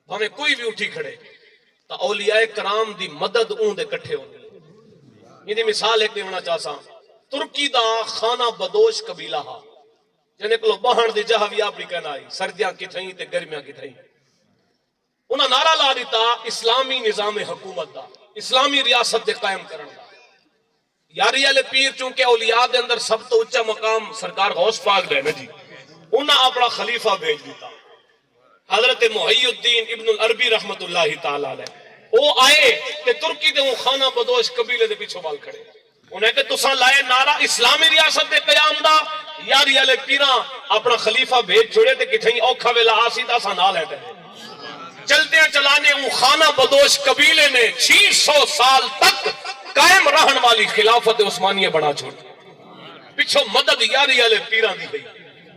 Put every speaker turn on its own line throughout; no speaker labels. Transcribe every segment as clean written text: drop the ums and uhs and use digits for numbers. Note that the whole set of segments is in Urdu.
بھاویں کوئی بھی اٹھی کھڑے تا اولیاء کرام دی مدد اون دے کٹھے ہوندی. یہ دی مثال ایک دیونا چاہساں. ترکی دا خانہ بدوش قبیلہ ہا جنہیں کلو بہن دی جہوی اپنی کہنا آئی سردیاں کی تھیں تے گرمیاں کی تھیں. انہاں نعرہ لا دیتا اسلامی نظام حکومت دا, اسلامی ریاست دے قائم کرن دا. یاری علی پیر چونکہ اولیاء دے اندر سب تو اچھا مقام سرکار غوث پاک دے نا جی, انہاں اپنا خلیفہ بھیج دیتا حضرت محی الدین ابن العربی رحمت اللہ تعالی علیہ. وہ آئے کہ ترکی دے وہ خانہ بدوش قبیلے دے پیچھے بال کھڑے. انہیں کہ تساں لائے نعرہ اسلامی ریاست دے قیام دا, یاری علی پیراں اپنا خلیفہ بھیج چھوڑے تے کتھیں اوکھا ویلا آسی تا سا نہ لیتے ہیں. چلتے چلانے وہ خانہ بدوش قبیلے نے 600 سال تک قائم رہن والی خلافت عثمانیہ بنا چھوڑ. پچھو مدد یاری علی پیراں دی گئی.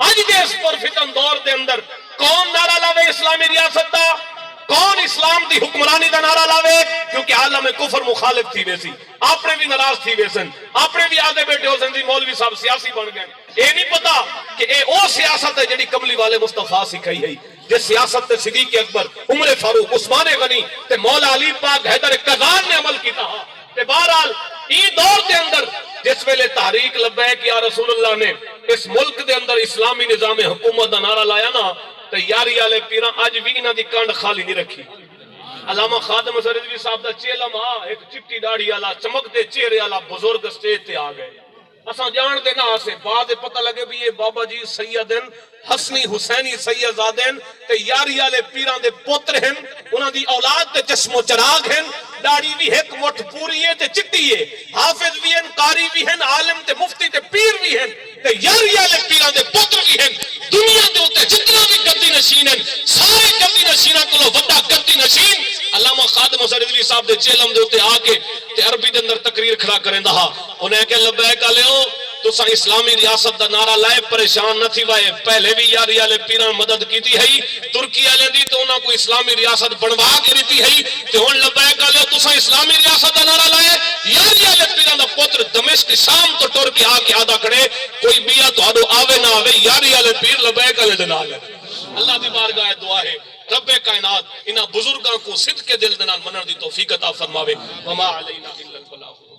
آج دے اس پر فتن دور دے اندر کون نعرہ لاوے اسلامی ریاست دا, کون اسلام دی حکمرانی دا نعرہ لاوے؟ کیونکہ عالم کفر مخالف تھی ویسی, اپنے بھی ناراض تھی ویسن, اپنے بھی آدھے بیٹھے ہو سن جی مولوی صاحب سیاسی بن گئے. اے نہیں پتا کہ اے او سیاست ہے جڑی کملی والے مصطفیٰ سکھائی ہے, جس سیاست تے صدیق اکبر, عمر فاروق, عثمان غنی تے مولا علی پاک حیدر قذان نے عمل کیتا ہا. تے بہرحال ای دور دے اندر جس ویلے تحریک لبیک یا رسول اللہ نے اس ملک دے اندر اسلامی نظام حکومت دا نعرہ لایا نا, تے یاری والے پیراں اج بھی انہاں دی کانڈ خالی نہیں رکھی. علامہ خادم حسن رضوی صاحب دا چیلم ایک چٹی داڑھی والا چمکتے چہرے والا بزرگ سٹیج تے آ گئے. اساں جان دے نہ سے بعد پتہ لگے بھی یہ بابا جی سیدن حسنی حسینی سیدزادین تے یاری والے پیراں دے پوتر ہیں, انہاں دی اولاد تے چشم و چراغ ہیں. داڑھی بھی ایک مٹھ پوری ہے تے چٹی ہے, حافظ بھی ہیں, قاری بھی ہیں, عالم تے مفتی تے پیر بھی ہیں, تے یاری والے پیراں دے پوتر بھی ہیں. دنیا دے اوتے جتنا بھی گدی نشین ہیں سارے گدی نشیناں کولوں وڈا گدی نشین علامہ خادم حسن رضوی صاحب دے چیلم دے اوتے آ کے تے عربی دے اندر تقریر کھڑا کریندا ہا. انہیں کہ لبیک علیو تساں اسلامی ریاست دا نعرہ لائے پریشان نہ تھی وائے, پہلے بھی یاری والے پیراں مدد کیتی ہے, ترکی والے دی تو انہاں کو اسلامی ریاست بنوا کے دیتی ہے. تے ہن لبیک علیو تساں اسلامی ریاست دا نعرہ لائے, یاری والے پیراں دا پتر دمشق شام تو ٹر کے آ کے آدا کھڑے کوئی بیا تہاڈو آوے نہ آوے یاری والے پیر لبیک علیہ دے نال. اللہ دی بارگاہ دعا ہے رب کائنات انہاں بزرگاں کو صدق کے دل دے نال منن دی توفیق عطا فرماوے. وما علینا الا البلاغ.